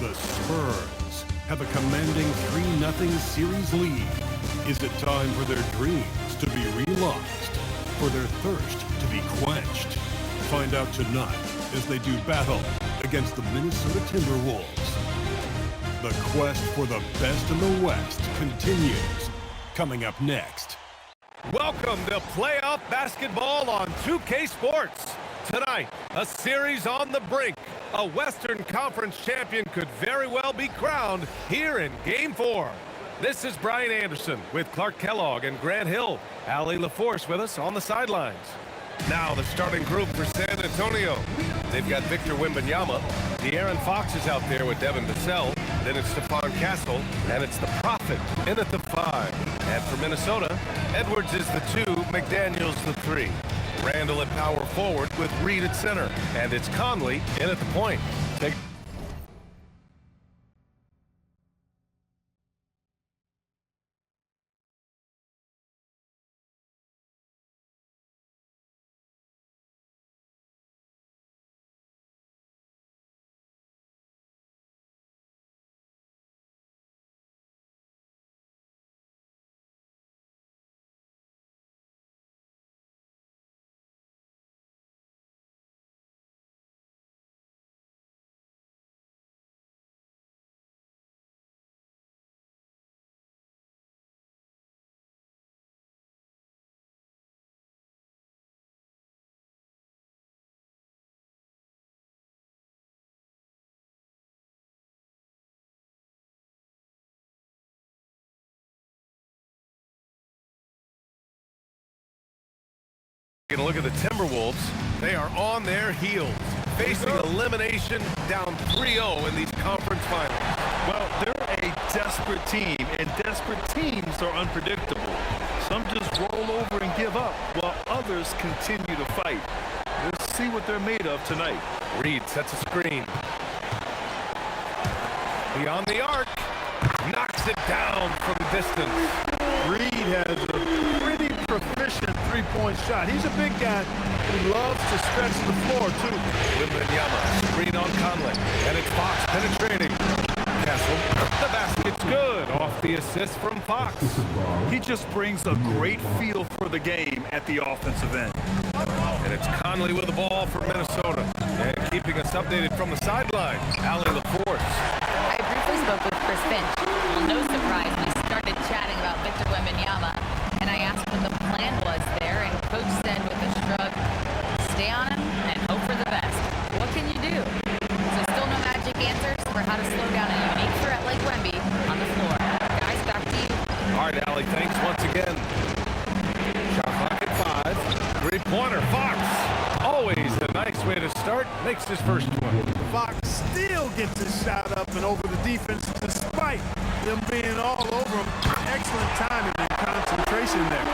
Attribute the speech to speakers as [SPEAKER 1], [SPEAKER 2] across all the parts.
[SPEAKER 1] The Spurs have a commanding 3-0 series lead. Is it time for their dreams to be realized? For their thirst to be quenched? Find out tonight as they do battle against the Minnesota Timberwolves. The quest for the best in the West continues. Coming up next.
[SPEAKER 2] Welcome to playoff basketball on 2K Sports. Tonight, a series on the brink. A Western Conference champion could very well be crowned here in Game 4. This is Brian Anderson with Clark Kellogg and Grant Hill. Allie LaForce with us on the sidelines. Now the starting group for San Antonio. They've got Victor Wembanyama. De'Aaron Fox is out there with Devin Vassell. Then it's Stephon Castle, and it's the Prophet in at the 5. And for Minnesota, Edwards is the 2, McDaniels the 3. Randall at power forward with Reed at center. And it's Conley in at the point. Taking a look at the Timberwolves. They are on their heels, facing elimination down 3-0 in these conference finals.
[SPEAKER 3] Well, they're a desperate team, and desperate teams are unpredictable. Some just roll over and give up, while others continue to fight. Let's see what they're made of tonight.
[SPEAKER 2] Reed sets a screen. Beyond the arc. Knocks it down from distance.
[SPEAKER 4] Reed has a pretty proficient three-point shot. He's a big guy who loves to stretch the floor, too.
[SPEAKER 2] Wembanyama, screen on Conley, and it's Fox penetrating. Castle, the basket's good off the assist from Fox.
[SPEAKER 3] He just brings a great feel for the game at the offensive end.
[SPEAKER 2] And it's Conley with the ball for Minnesota. And keeping us updated from the sideline, Allie LaForce.
[SPEAKER 5] I briefly spoke with Chris Finch. Well, no surprise, we started chatting about Victor Wembanyama, and I asked what the plan was there, and Coach said with a shrug, stay on him and hope for the best. What can you do? So still no magic answers for how to slow down a unique threat like Wemby on the floor. Guys, back to you.
[SPEAKER 2] All right, Allie, thanks once again. Shot clock at 5. Three-pointer, Fox. Always a nice way to start. Makes his first one.
[SPEAKER 4] Fox still gets his shot up and over the defense despite them being all over him. Excellent timing and concentration there.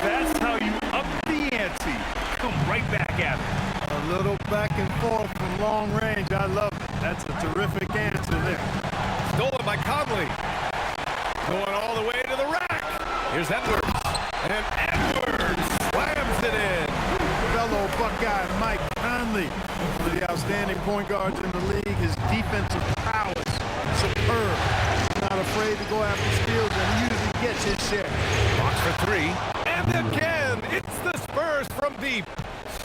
[SPEAKER 3] That's how you up the ante. Come right back at it.
[SPEAKER 4] A little back and forth from long range. I love it. That's a terrific answer there.
[SPEAKER 2] Stolen by Conley. Going all the way to the rack. Here's Edwards. And Edwards slams it in.
[SPEAKER 4] Fellow Buckeye Mike Conley, one of the outstanding point guards in the league. His defensive prowess, superb. He's not afraid to go after steals, and he usually gets his share.
[SPEAKER 2] Fox for 3. And again, it's the Spurs from deep.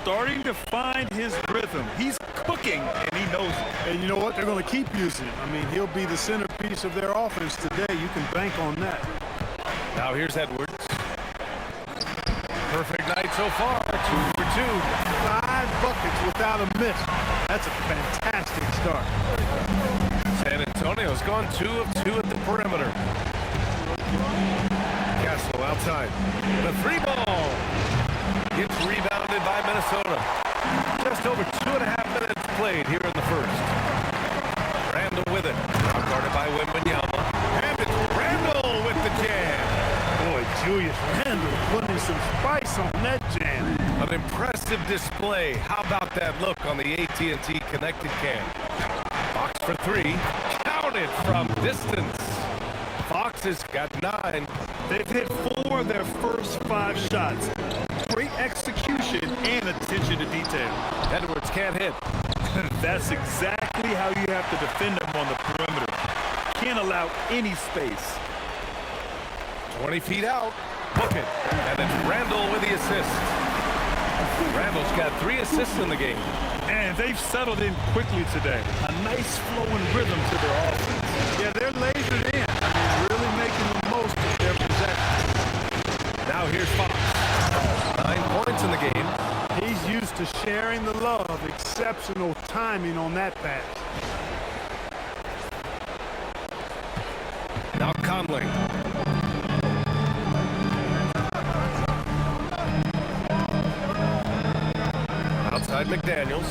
[SPEAKER 3] Starting to find his rhythm. He's cooking, and he knows it.
[SPEAKER 4] And you know what? They're going to keep using him. I mean, he'll be the centerpiece of their offense today. You can bank on that.
[SPEAKER 2] Now here's Edwards. Perfect night so far. 2 for 2.
[SPEAKER 4] 5 buckets without a miss. That's a fantastic start.
[SPEAKER 2] San Antonio's gone 2 of 2 at the perimeter. Castle outside. The 3-ball. Gets rebounded by Minnesota. Just over 2.5 minutes played here in the first. Randall with it. Guarded by Wembanyama. And it's Randall with the jam.
[SPEAKER 4] Boy, Julius Randle putting some spice on that jam.
[SPEAKER 2] An impressive display. How about that look on the AT&T connected cam? Fox for 3. Counted from distance. Fox has got 9.
[SPEAKER 3] They've hit 4 of their first 5 shots. Great execution and attention to detail.
[SPEAKER 2] Edwards can't hit.
[SPEAKER 3] That's exactly exactly how you have to defend them on the perimeter. Can't allow any space.
[SPEAKER 2] 20 feet out. Book it. And it's Randall with the assist. Randall's got 3 assists in the game.
[SPEAKER 3] And they've settled in quickly today. A nice flowing rhythm to their offense.
[SPEAKER 4] Yeah, they're lasered in. I mean, really making the most of their possession.
[SPEAKER 2] Now here's Fox. 9 points in the game.
[SPEAKER 4] He's used to sharing the love. Exceptional timing on that pass.
[SPEAKER 2] Now Conley. Outside McDaniels.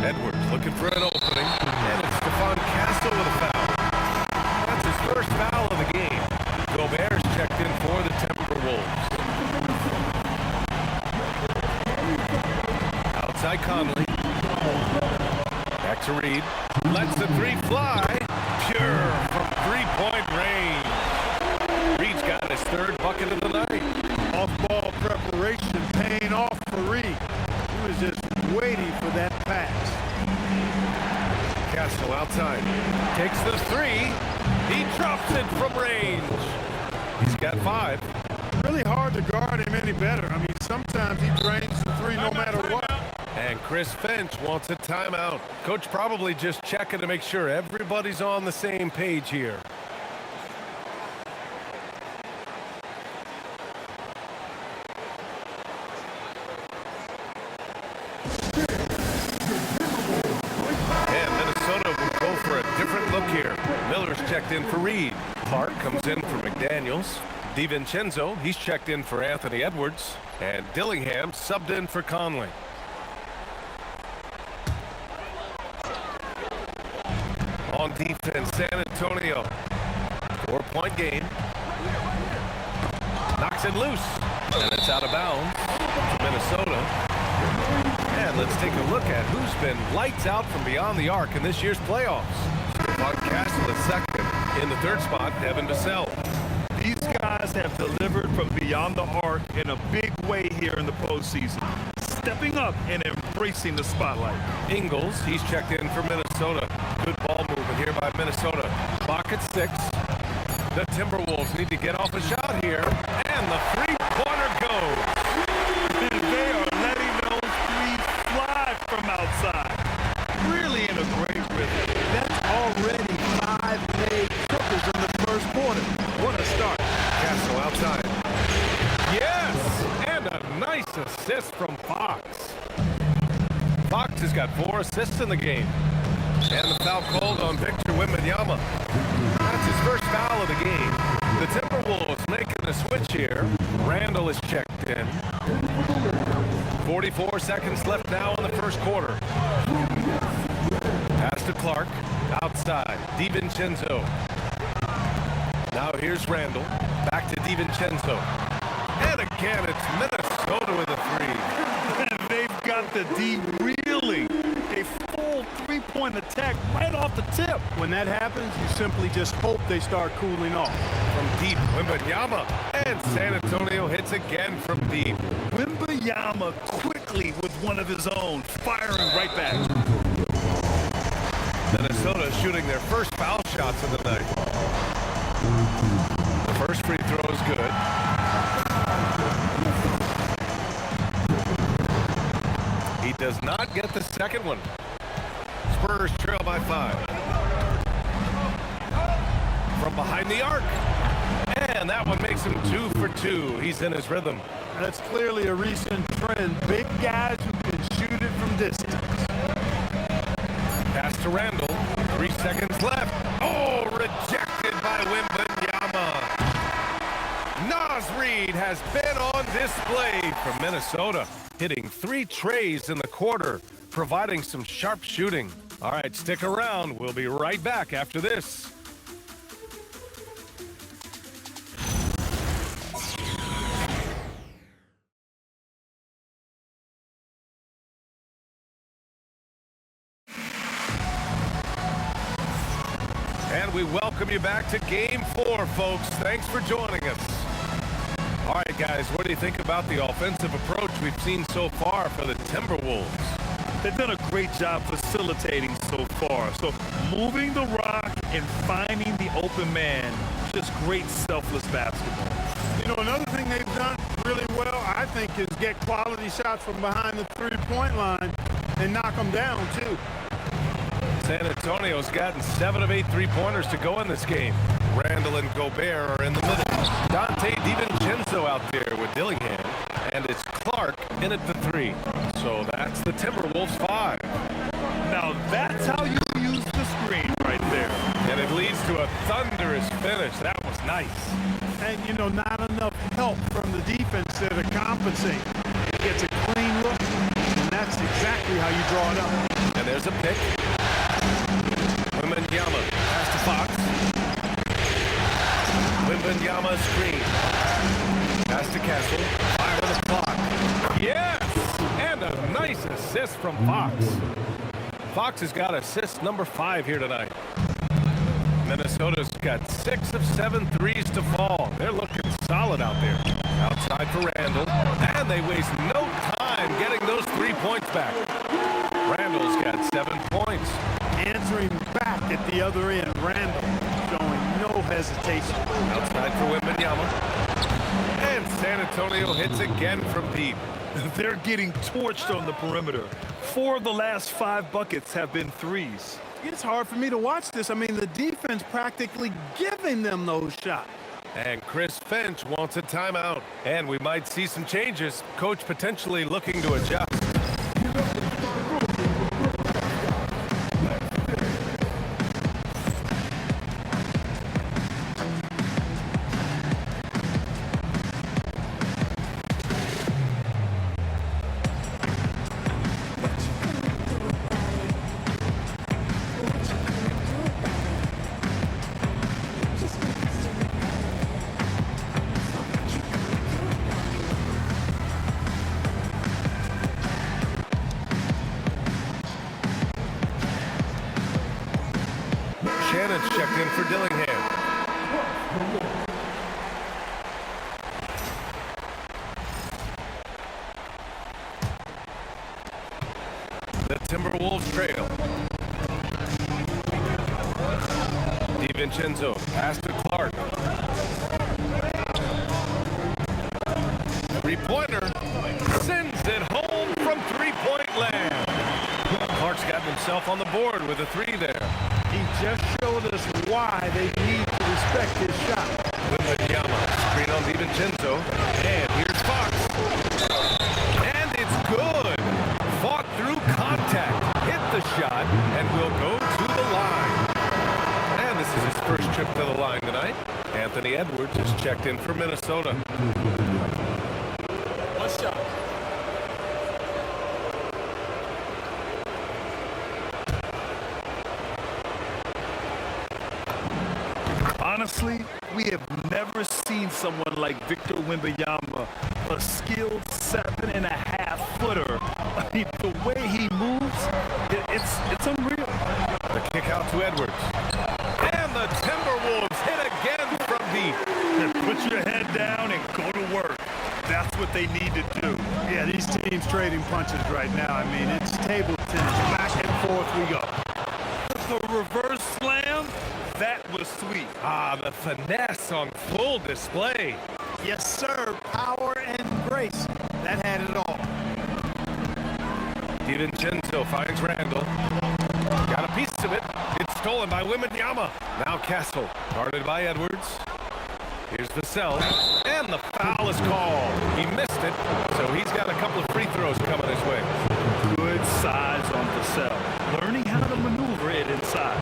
[SPEAKER 2] Edwards looking for an opening. And it's Stephon Castle with a foul. That's his first foul of the game. Gobert's checked in for the Timberwolves. Outside Conley. Back to Reed. Lets the 3 fly. Pure from 3-point range. Reed's got his 3rd bucket of the night.
[SPEAKER 4] Off-ball preparation paying off for Reed. He was just waiting for that pass.
[SPEAKER 2] Castle outside. Takes the 3. He drops it from range. He's got 5.
[SPEAKER 4] Really hard to guard him any better. I mean, sometimes he drains the 3 no matter what.
[SPEAKER 2] And Chris Finch wants a timeout. Coach probably just checking to make sure everybody's on the same page here. And Minnesota will go for a different look here. Miller's checked in for Reed. Clark comes in for McDaniels. DiVincenzo, he's checked in for Anthony Edwards. And Dillingham subbed in for Conley. On defense, San Antonio. 4-point game. Knocks it loose. And it's out of bounds to Minnesota. And let's take a look at who's been lights out from beyond the arc in this year's playoffs. Stephon Castle is 2nd. In the 3rd spot, Devin Vassell.
[SPEAKER 3] These guys have delivered from beyond the arc in a big way here in the postseason. Stepping up and embracing the spotlight.
[SPEAKER 2] Ingles, he's checked in for Minnesota. Good ball movement here by Minnesota. Clock at 6. The Timberwolves need to get off a shot here. And the 3-pointer goes.
[SPEAKER 3] And they are letting those 3s fly from outside. Really in a great rhythm.
[SPEAKER 4] That's already 5 made triples in the 1st quarter. What a start.
[SPEAKER 2] Castle outside. Yes! And a nice assist from Fox. Fox has got 4 assists in the game. And the foul called on Victor Wembanyama. That's his first foul of the game. The Timberwolves making a switch here. Randall is checked in. 44 seconds left now in the 1st quarter. Pass to Clark. Outside. DiVincenzo. Now here's Randall. Back to DiVincenzo. And again, it's Minnesota with a 3.
[SPEAKER 3] And they've got the D reeling. A full 3-point attack right off the tip.
[SPEAKER 4] When that happens, you simply just hope they start cooling off.
[SPEAKER 2] From deep, Wembanyama. And San Antonio hits again from deep.
[SPEAKER 3] Wembanyama quickly with one of his own, firing right back.
[SPEAKER 2] Minnesota shooting their first foul shots of the night. The first free throw is good. He does not get the second one. Spurs trail by 5. From behind the arc. And that one makes him 2 for 2. He's in his rhythm.
[SPEAKER 4] That's clearly a recent trend. Big guys who can shoot it from distance.
[SPEAKER 2] Pass to Randall. 3 seconds left. Oh, rejected by Wembanyama. Naz Reid has been on display for Minnesota, hitting 3 trays in the quarter, providing some sharp shooting. All right, stick around. We'll be right back after this. And we welcome you back to Game 4, folks. Thanks for joining us. All right, guys, what do you think about the offensive approach we've seen so far for the Timberwolves?
[SPEAKER 3] They've done a great job facilitating so far. So moving the rock and finding the open man, just great selfless basketball.
[SPEAKER 4] You know, another thing they've done really well, I think, is get quality shots from behind the three-point line and knock them down, too.
[SPEAKER 2] San Antonio's gotten 7 of 8 three-pointers to go in this game. Randall and Gobert are in the middle. Dante DiVincenzo out there with Dillingham. And it's Clark in at the 3. So that's the Timberwolves 5.
[SPEAKER 3] Now that's how you use the screen right there.
[SPEAKER 2] And it leads to a thunderous finish. That was nice.
[SPEAKER 4] And, you know, not enough help from the defense there to compensate. He gets a clean look, and that's exactly how you draw it up.
[SPEAKER 2] And there's a pick. Wembanyama pass to Fox. Wembanyama screen. Pass to Castle. 5 on the clock. Yes! And a nice assist from Fox. Fox has got assist number 5 here tonight. Minnesota's got 6 of 7 threes to fall. They're looking solid out there. Outside for Randall. And they waste no time getting those 3 points back. Randall's got 7 points.
[SPEAKER 4] Answering back at the other end. Randall showing no hesitation.
[SPEAKER 2] Outside for Wembanyama. And San Antonio hits again from deep.
[SPEAKER 3] They're getting torched on the perimeter. 4 of the last 5 buckets have been threes.
[SPEAKER 4] It's hard for me to watch this. I mean, the defense practically giving them those shots.
[SPEAKER 2] And Chris Finch wants a timeout. And we might see some changes. Coach potentially looking to adjust. Shannon's checked in for Dillingham. The Timberwolves trail. DiVincenzo pass to Clark. Three-pointer sends it home from three-point land. Clark's got himself on the board with a 3 there.
[SPEAKER 4] He just showed us why they need to respect his shot.
[SPEAKER 2] Wembanyama, screen on DiVincenzo, and here's Fox. And it's good. Fought through contact, hit the shot, and will go to the line. And this is his first trip to the line tonight. Anthony Edwards is checked in for Minnesota.
[SPEAKER 4] One shot.
[SPEAKER 3] Honestly, we have never seen someone like Victor Wembanyama, a skilled 7.5-footer. I mean, the way he moves, it's unreal.
[SPEAKER 2] The kick out to Edwards. And the Timberwolves hit again from deep.
[SPEAKER 3] Put your head down and go to work. That's what they need to do.
[SPEAKER 4] Yeah, these teams trading punches right now. I mean, it's table tennis. Back and forth we go.
[SPEAKER 3] The reverse slam, that was sweet.
[SPEAKER 2] Ah, the finesse on full display.
[SPEAKER 4] Yes, sir. Power and grace. That had it all.
[SPEAKER 2] DiVincenzo finds Randall. Got a piece of it. It's stolen by Wembanyama. Now Castle, guarded by Edwards. Here's Vassell, and the foul is called. He missed it, so he's got a couple of free throws coming his way.
[SPEAKER 3] Good size on Vassell. Learning how to maneuver it inside.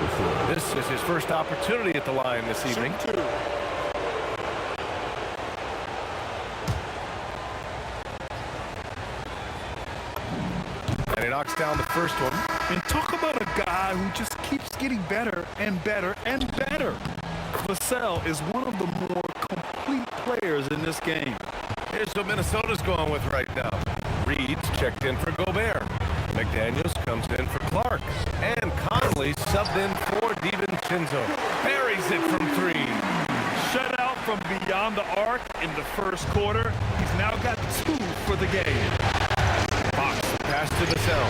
[SPEAKER 2] This is his first opportunity at the line this evening. And he knocks down the first one.
[SPEAKER 3] And talk about a guy who just keeps getting better and better and better. Vassell is one of the more complete players in this game.
[SPEAKER 2] Here's what Minnesota's going with right now. Reed's checked in for Gobert. McDaniels comes in for Clark. And Conley subbed in for DiVincenzo. Buries it from 3.
[SPEAKER 3] Shut out from beyond the arc in the first quarter. He's now got 2 for the game.
[SPEAKER 2] Fox Pass to Vassell.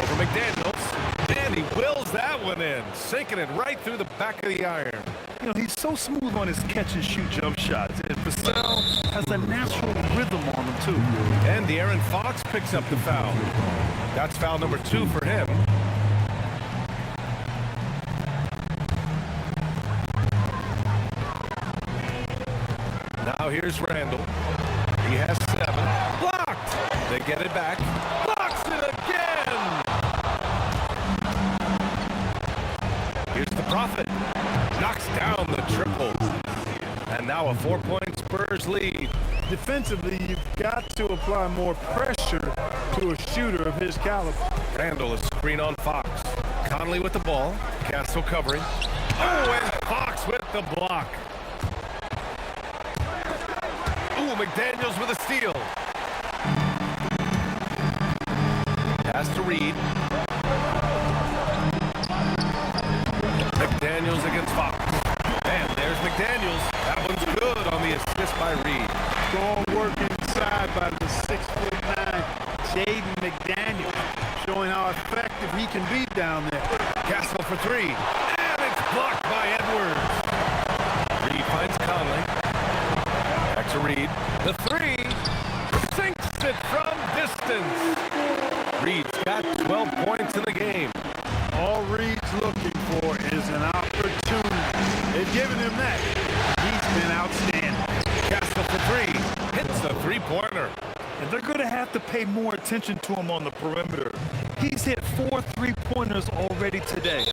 [SPEAKER 2] Over McDaniels. And he wills that one in. Sinking it right through the back of the iron.
[SPEAKER 3] You know, he's so smooth on his catch-and-shoot jump shots. And Vassell has a natural rhythm on him, too.
[SPEAKER 2] And De'Aaron Fox picks up the foul. That's foul number 2 for him. Now here's Randall. He has 7. Blocked! They get it back. Blocks it again! Here's the Prophet. Knocks down the triple. And now a 4-point Spurs lead.
[SPEAKER 4] Defensively, you've got to apply more pressure to a shooter of his caliber.
[SPEAKER 2] Randall is screen on Fox. Conley with the ball. Castle covering. Oh, and Fox with the block. Ooh, McDaniels with a steal. Pass to Reed. McDaniels against Fox. And there's McDaniels. That one's good on the assist by Reed.
[SPEAKER 4] Strong work inside by the 6'9" Jaden McDaniels, showing how effective he can be down there.
[SPEAKER 2] Castle for 3. And it's blocked by Edwards. Reed finds Conley. Back to Reed. The 3. Sinks it from distance. Reed's got 12 points in the game.
[SPEAKER 4] All Reed's looking for is an opportunity. They've given him that. He's been outstanding.
[SPEAKER 2] Castle for 3. Hits the three-pointer.
[SPEAKER 3] And they're going to have to pay more attention to him on the perimeter. He's hit 4 3-pointers already today.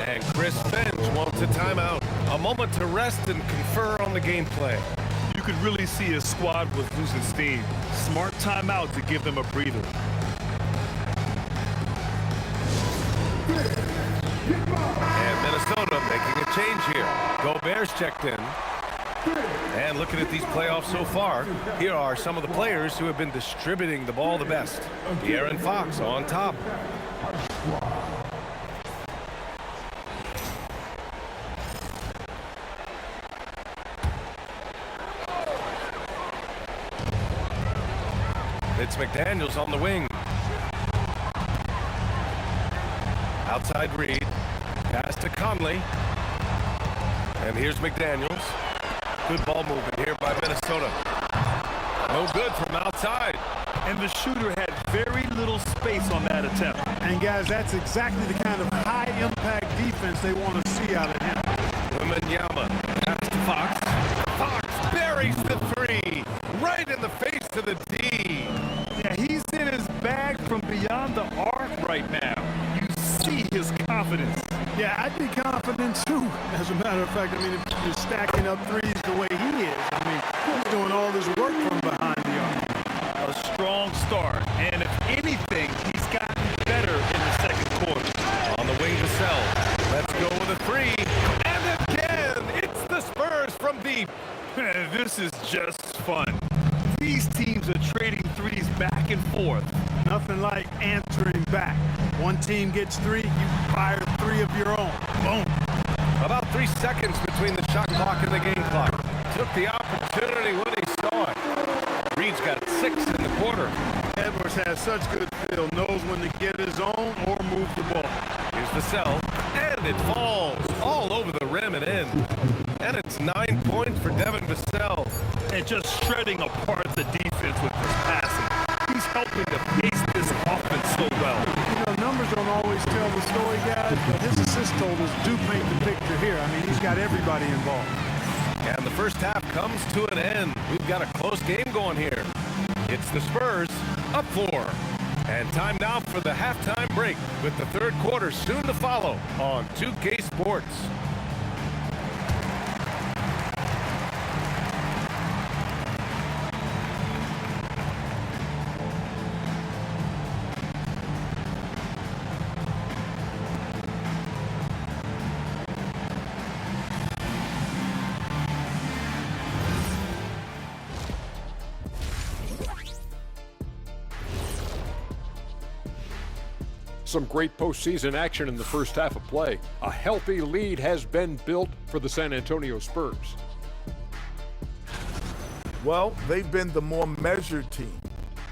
[SPEAKER 2] And Chris Finch wants a timeout. A moment to rest and confer on the gameplay.
[SPEAKER 3] You could really see his squad was losing steam. Smart timeout to give them a breather.
[SPEAKER 2] And Minnesota making a change here. Gobert's checked in. And looking at these playoffs so far, here are some of the players who have been distributing the ball the best. De'Aaron Fox on top. It's McDaniels on the wing. Outside Reed. Pass to Conley. And here's McDaniels. Good ball movement here by Minnesota. No good from outside.
[SPEAKER 3] And the shooter had very little space on that attempt.
[SPEAKER 4] And guys, that's exactly the kind of high-impact defense they want to see out of him.
[SPEAKER 2] Wembanyama. Pass to Fox. Fox buries the 3. Right in the face of the D.
[SPEAKER 3] Yeah, he's in his bag from beyond the arc right now. You see his confidence.
[SPEAKER 4] Yeah, I'd be confident too. As a matter of fact, I mean, if you're stacking up threes the way he is, I mean, he's doing all this work from behind the arc.
[SPEAKER 3] A strong start, and if anything, he's gotten better in the second quarter.
[SPEAKER 2] On the wing to Sell. Let's go with a 3. And again, it's the Spurs from deep.
[SPEAKER 3] This is just fun. These teams are trading threes back and forth.
[SPEAKER 4] Nothing like answering back. One team gets 3, you fire 3 of your own. Boom.
[SPEAKER 2] About 3 seconds between the shot clock and the game clock. Took the opportunity when he saw it. Reed's got 6 in the quarter.
[SPEAKER 4] Edwards has such good feel, knows when to get his own or move the ball.
[SPEAKER 2] Here's Vassell, and it falls all over the rim and in. And it's 9 points for Devin Vassell.
[SPEAKER 3] And just shredding apart the defense with his passing. He's helping to pace this offense so well.
[SPEAKER 4] You know, numbers don't always tell the story, guys, but his assist totals do paint the picture here. I mean, he's got everybody involved.
[SPEAKER 2] And the first half comes to an end. We've got a close game going here. It's the Spurs up 4. And time now for the halftime break with the third quarter soon to follow on 2K Sports.
[SPEAKER 6] Some great postseason action in the first half of play. A healthy lead has been built for the San Antonio Spurs.
[SPEAKER 7] Well, they've been the more measured team,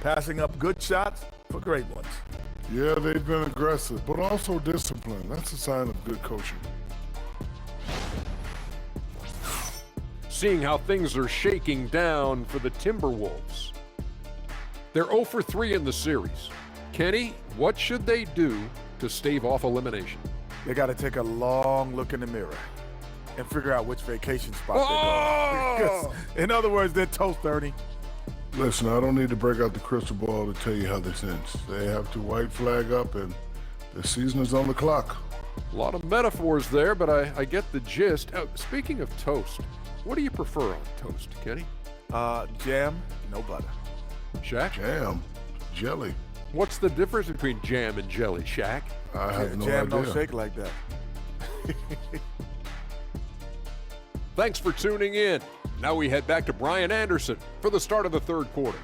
[SPEAKER 7] passing up good shots
[SPEAKER 4] for great ones.
[SPEAKER 7] Yeah, they've been aggressive, but also disciplined. That's a sign of good coaching.
[SPEAKER 6] Seeing how things are shaking down for the Timberwolves. They're 0 for 3 in the series. Kenny, what should they do to stave off elimination?
[SPEAKER 8] They got to take a long look in the mirror and figure out which vacation spot they're going. In other words, they're toast, Ernie.
[SPEAKER 7] Listen, I don't need to break out the crystal ball to tell you how this ends. They have to white flag up, and the season is on the clock.
[SPEAKER 6] A lot of metaphors there, but I get the gist. Speaking of toast, what do you prefer on toast, Kenny?
[SPEAKER 8] Jam, no butter.
[SPEAKER 6] Shaq?
[SPEAKER 7] Jam, jelly.
[SPEAKER 6] What's the difference between jam and jelly, Shaq?
[SPEAKER 7] I have no
[SPEAKER 8] Jam
[SPEAKER 7] idea.
[SPEAKER 8] don't shake like that.
[SPEAKER 6] Thanks for tuning in. Now we head back to Brian Anderson for the start of the third quarter.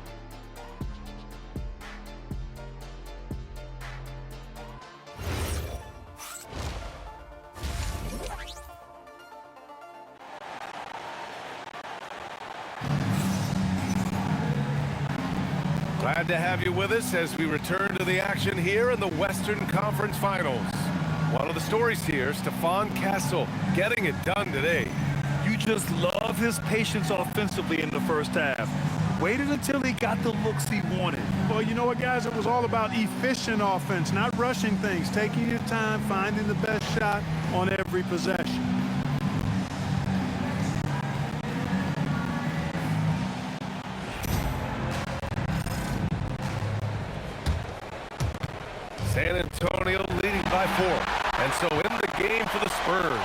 [SPEAKER 2] Glad to have you with us as we return to the action here in the Western Conference Finals. One of the stories here, Stephon Castle getting it done today.
[SPEAKER 3] You just love his patience offensively in the first half. Waited until he got the looks he wanted.
[SPEAKER 4] Well, you know what, guys? It was all about efficient offense, not rushing things, taking your time, finding the best shot on every possession.
[SPEAKER 2] San Antonio leading by 4. And so in the game for the Spurs,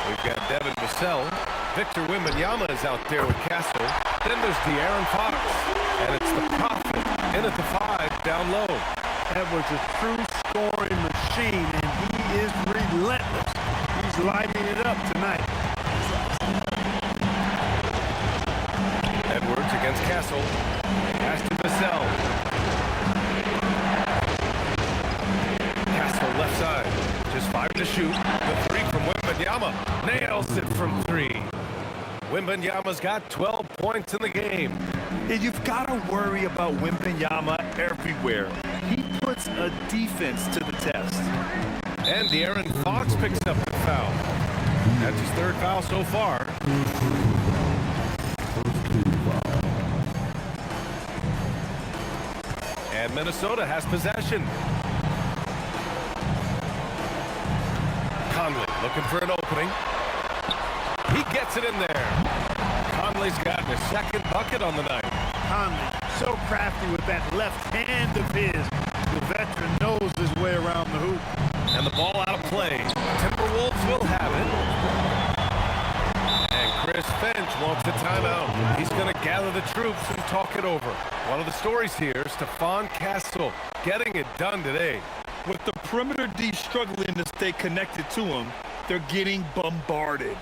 [SPEAKER 2] we've got Devin Vassell. Victor Wembanyama is out there with Castle. Then there's De'Aaron Fox. And it's the Prophet in at the 5 down low.
[SPEAKER 4] That was a true scoring machine, and he is relentless. He's lighting it up tonight.
[SPEAKER 2] Edwards against Castle. Pass to Vassell. Castle left side. Just 5 to shoot. The 3 from Wembanyama. Nails it from 3. Wembanyama's got 12 points in the game.
[SPEAKER 3] And you've got to worry about Wembanyama everywhere. He puts a defense to the test.
[SPEAKER 2] And De'Aaron Fox picks up the foul. That's his 3rd foul so far. And Minnesota has possession. Conley looking for an opening. He gets it in there. Conley's gotten his 2nd bucket on the night.
[SPEAKER 4] Conley, so crafty with that left hand of his. The veteran knows his way around the hoop.
[SPEAKER 2] And the ball out of play. Timberwolves will have it. And Chris Finch wants the timeout. He's going to gather the troops and talk it over. One of the stories here, Stephon Castle getting it done today.
[SPEAKER 3] With the perimeter D struggling to stay connected to him, they're getting bombarded.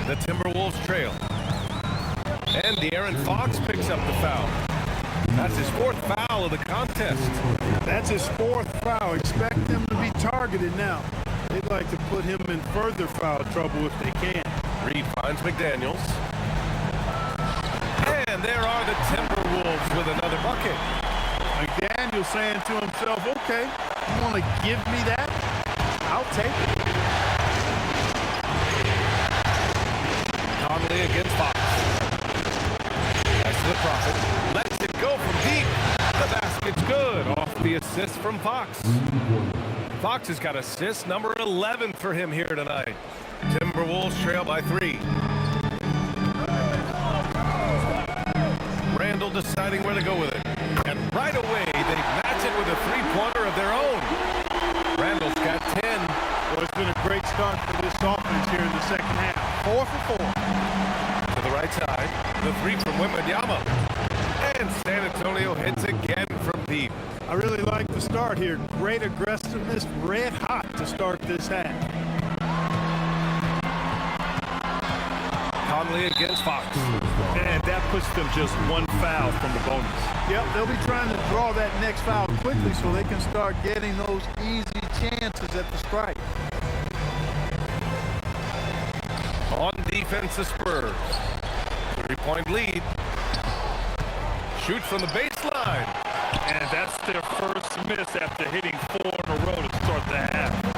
[SPEAKER 2] The Timberwolves trail. And De'Aaron Fox picks up the foul. That's his 4th foul of the contest.
[SPEAKER 4] That's his 4th foul. Expect him to be targeted now. They'd like to put him in further foul trouble if they can.
[SPEAKER 2] Reed finds McDaniels. And there are the Timberwolves with another bucket.
[SPEAKER 4] McDaniel saying to himself, okay, you want to give me that? I'll take it.
[SPEAKER 2] Conley against Fox. That's the Prophet. Lets it go from deep. The basket's good. Off the assist from Fox. Fox has got assist number 11 for him here tonight. Timberwolves trail by 3. Randall deciding where to go with it. And right away, they match it with a 3-pointer of their own. Randall's got 10.
[SPEAKER 4] Well, it's been a great start for this offense here in the second half. 4 for 4.
[SPEAKER 2] To the right side, the 3 from Wembanyama. And San Antonio hits again from deep.
[SPEAKER 4] I really like the start here. Great aggressiveness, red hot to start this half.
[SPEAKER 2] Conley against Fox.
[SPEAKER 3] And that puts them just one foul from the bonus.
[SPEAKER 4] Yep, they'll be trying to draw that next foul quickly so they can start getting those easy chances at the strike.
[SPEAKER 2] On defense, the Spurs. 3-point lead. Shoot from the baseline.
[SPEAKER 3] And that's their first miss after hitting 4 in a row to start the half.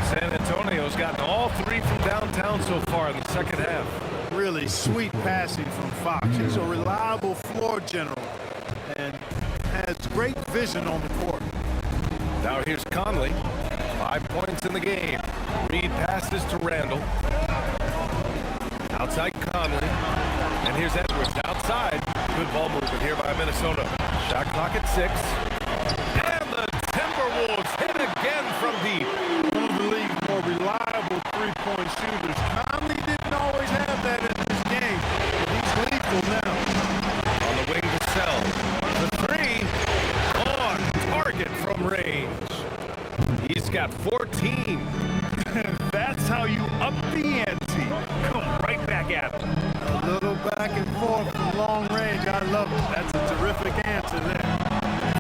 [SPEAKER 2] San Antonio's gotten all 3 from downtown so far in the second half.
[SPEAKER 4] Really sweet passing from Fox. He's a reliable floor general and has great vision on the court.
[SPEAKER 2] Now here's Conley. 5 points in the game. Reed passes to Randall. Outside Conley. And here's Edwards outside. Good ball movement here by Minnesota. Shot clock at 6. And the Timberwolves hit again from deep.
[SPEAKER 4] One of the league's more reliable three-point shooters. Conley didn't always have that in this game, but he's lethal now.
[SPEAKER 2] On the wing to Sell. The 3 on target from range. He's got 14.
[SPEAKER 3] That's how you up the ante. Come right back at him.
[SPEAKER 4] A little back and forth from long range. I love it. That's a terrific answer there.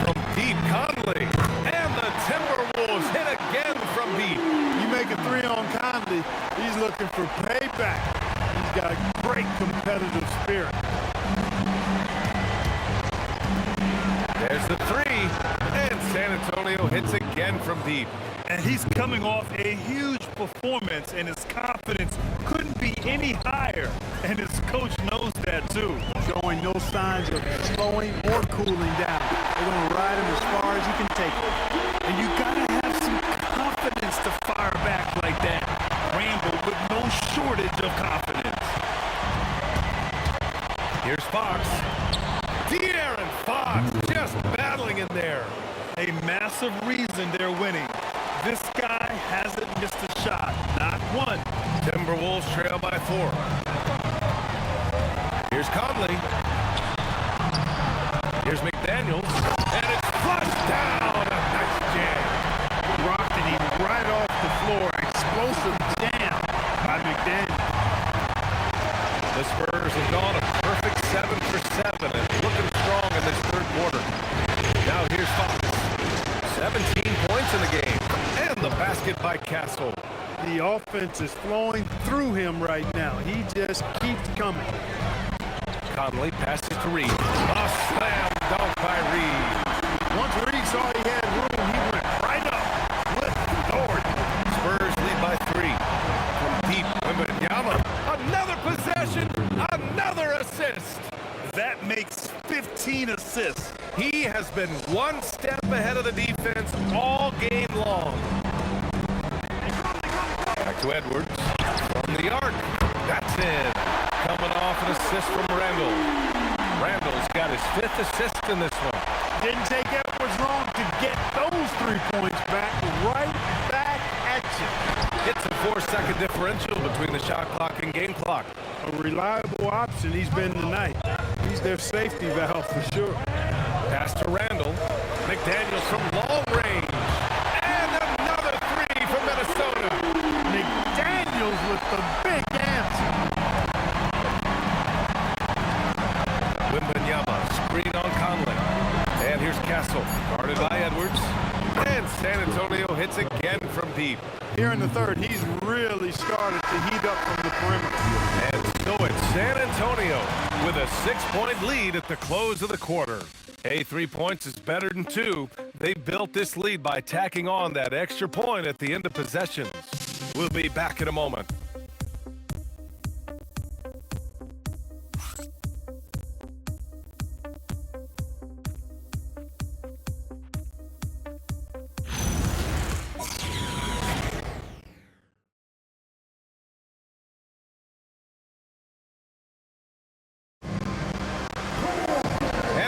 [SPEAKER 2] From deep, Conley. And the Timberwolves hit again from deep.
[SPEAKER 4] You make a 3 on Conley, he's looking for payback. He's got a great competitive spirit.
[SPEAKER 2] There's the 3. And San Antonio hits again from deep.
[SPEAKER 3] And he's coming off a huge performance, and his confidence couldn't be any higher. And his coach knows that too.
[SPEAKER 4] Showing no signs of slowing or cooling down. They're going to ride him as far as he can take it.
[SPEAKER 3] And you gotta have some confidence to fire back like that. Randall with no shortage of confidence.
[SPEAKER 2] Here's Fox. De'Aaron Fox just battling in there.
[SPEAKER 3] A massive reason they're winning. This guy hasn't missed a shot, not one.
[SPEAKER 2] Timberwolves trail by 4. Here's Conley. Here's McDaniels. And it's flushed down. A nice jam.
[SPEAKER 4] Rocking him right off the floor. Explosive jam by McDaniel.
[SPEAKER 2] The Spurs have gone a perfect 7 for 7 and looking strong in this third quarter. Now here's Fox. 17 points in the game. And the basket by Castle.
[SPEAKER 4] The offense is flowing through him right now. He just keeps coming.
[SPEAKER 2] Conley passes to Reed. A slam dunk by Reed.
[SPEAKER 4] Once Reed saw he had room, he went right up with authority.
[SPEAKER 2] Spurs lead by 3. From deep, Wembanyama. Another possession. Another assist.
[SPEAKER 3] That makes 15 assists.
[SPEAKER 2] He has been one step ahead of the defense all game long. Back to Edwards. From the arc. That's in. Coming off an assist from Randall. Randall's got his 5th assist in this one.
[SPEAKER 4] Didn't take Edwards long to get those 3 points back. Right back at you.
[SPEAKER 2] It's a 4-second differential between the shot clock and game clock.
[SPEAKER 4] A reliable option he's been tonight. He's their safety valve for sure.
[SPEAKER 2] Pass to Randall. McDaniels from long range. And another 3 from Minnesota.
[SPEAKER 4] McDaniels with the big answer.
[SPEAKER 2] Wembanyama, screen on Conley. And here's Castle, guarded by Edwards. And San Antonio hits again from deep.
[SPEAKER 4] Here in the third, he's really started to heat up from the perimeter.
[SPEAKER 2] And so it's San Antonio with a 6-point lead at the close of the quarter. Hey, 3 points is better than 2. They built this lead by tacking on that extra point at the end of possessions. We'll be back in a moment.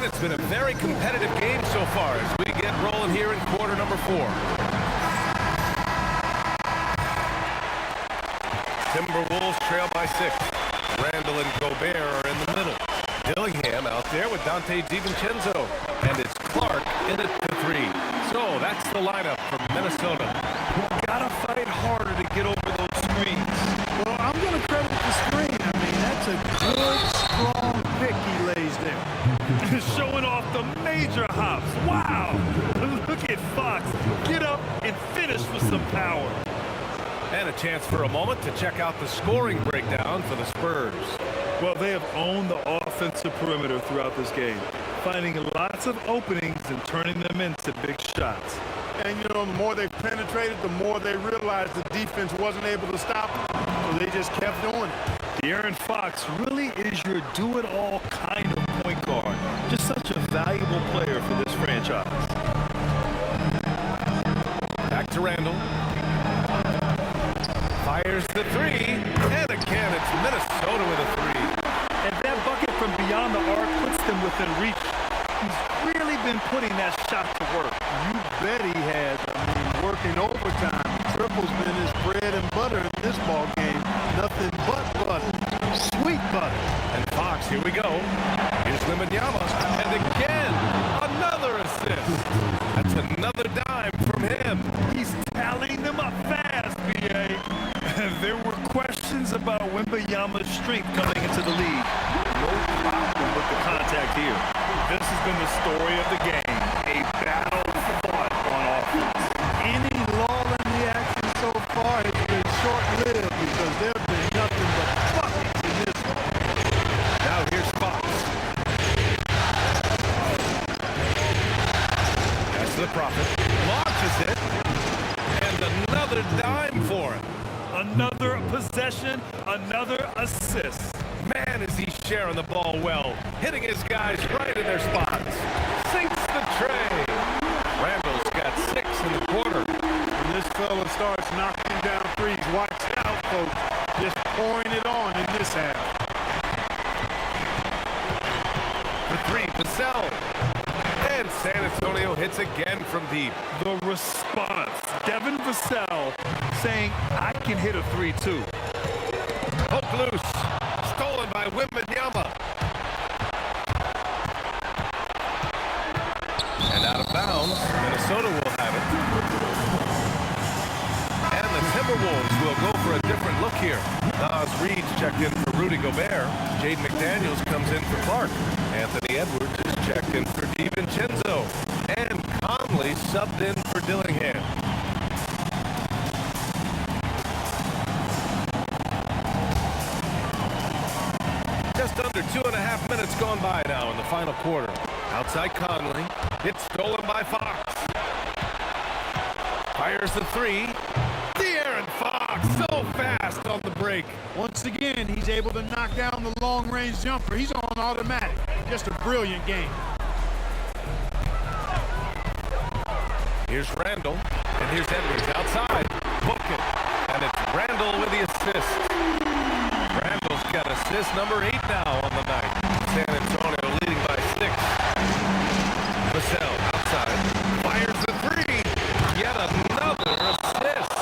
[SPEAKER 2] It's been a very competitive game so far as we get rolling here in quarter number 4. Timberwolves trail by 6. Randall and Gobert are in the middle. Dillingham out there with Dante DiVincenzo. And it's Clark in at the 3. So that's the lineup from Minnesota.
[SPEAKER 3] Gotta fight harder to get over those screens.
[SPEAKER 4] Well, I'm going to credit the screen. I mean,
[SPEAKER 3] signature hops. Wow! Look at Fox. Get up and finish with some power.
[SPEAKER 2] And a chance for a moment to check out the scoring breakdown for the Spurs.
[SPEAKER 3] Well, they have owned the offensive perimeter throughout this game, finding lots of openings and turning them into big shots.
[SPEAKER 4] And, you know, the more they penetrated, the more they realized the defense wasn't able to stop them. So they just kept doing it.
[SPEAKER 3] De'Aaron Fox really is your do-it-all kind of point guard. Just such a valuable player for this franchise.
[SPEAKER 2] Back to Randall. Fires the three. And again, it's Minnesota with a three.
[SPEAKER 3] And that bucket from beyond the arc puts them within reach. He's really been putting that shot to work.
[SPEAKER 4] You bet he has. I mean, working overtime. Triples been his bread and butter in this ball game. Nothing but butter. Sweet butter.
[SPEAKER 2] And Fox, here we go. Here's Wembanyama. And again, another assist. That's another dime from him.
[SPEAKER 3] He's tallying them up fast, B.A. There were questions about Wembanyama's strength coming into the league. No problem with the contact here. This has been the story of the game. A battle fought on offense.
[SPEAKER 4] Any lull in the action so far has been short-lived because there have been nothing but buckets in this one.
[SPEAKER 2] Now here's Fox. That's the Prophet. Launches it. And another dime for him.
[SPEAKER 3] Another possession, another assist.
[SPEAKER 2] Man, is he sharing the ball well. Hitting his guys right in their spots. Sinks the tray. Randall's got 6 in the quarter.
[SPEAKER 4] When this fella starts knocking down threes, watch out, folks. Just pouring it on in this half.
[SPEAKER 2] The three, Vassell. And San Antonio hits again from deep.
[SPEAKER 3] The response. Devin Vassell saying, I can hit a 3-2.
[SPEAKER 2] Hook loose. Stolen by Wembanyama. And out of bounds, Minnesota will have it. And the Timberwolves will go for a different look here. Nas Reed's checked in for Rudy Gobert. Jaden McDaniels comes in for Clark. Anthony Edwards is checked in for DiVincenzo. And Conley subbed in for Dillingham. Just under 2.5 minutes gone by now in the final quarter. Outside Conley. It's stolen by Fox. Fires the three. De'Aaron Fox so fast on the break.
[SPEAKER 4] Once again, he's able to knock down the long-range jumper. He's on automatic. Just a brilliant game.
[SPEAKER 2] Here's Randall. And here's Edwards outside. Book it. And it's Randall with the assist. Randall's got assist number 8 now on the night. San Antonio leading by 6. Vassell outside. Fires the three. Yet another assist.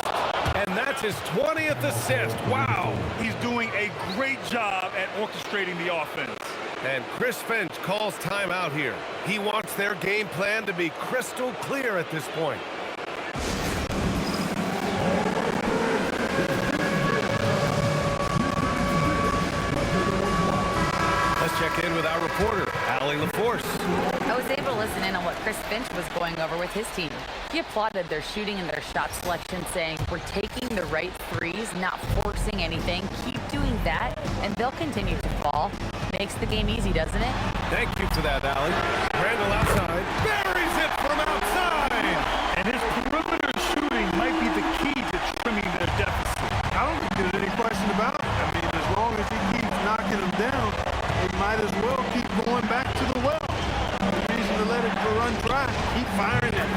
[SPEAKER 2] And that's his 20th assist. Wow.
[SPEAKER 3] He's doing a great job at orchestrating the offense.
[SPEAKER 2] And Chris Finch calls timeout here. He wants their game plan to be crystal clear at this point. Let's check in with our reporter, Allie LaForce.
[SPEAKER 5] I was able to listen in on what Chris Finch was going over with his team. He applauded their shooting and their shot selection, saying, we're taking the right threes, not forcing anything. Keep doing that, and they'll continue to fall. Makes the game easy, doesn't it?
[SPEAKER 2] Thank you for that, Allie. Randall outside. Buries it from outside.
[SPEAKER 3] And his perimeter shooting might be the key to trimming their deficit.
[SPEAKER 4] I don't think there's any question about it. I mean, as long as he keeps knocking them down, they might as well keep going back to the well. No reason to let it run dry. Keep firing it.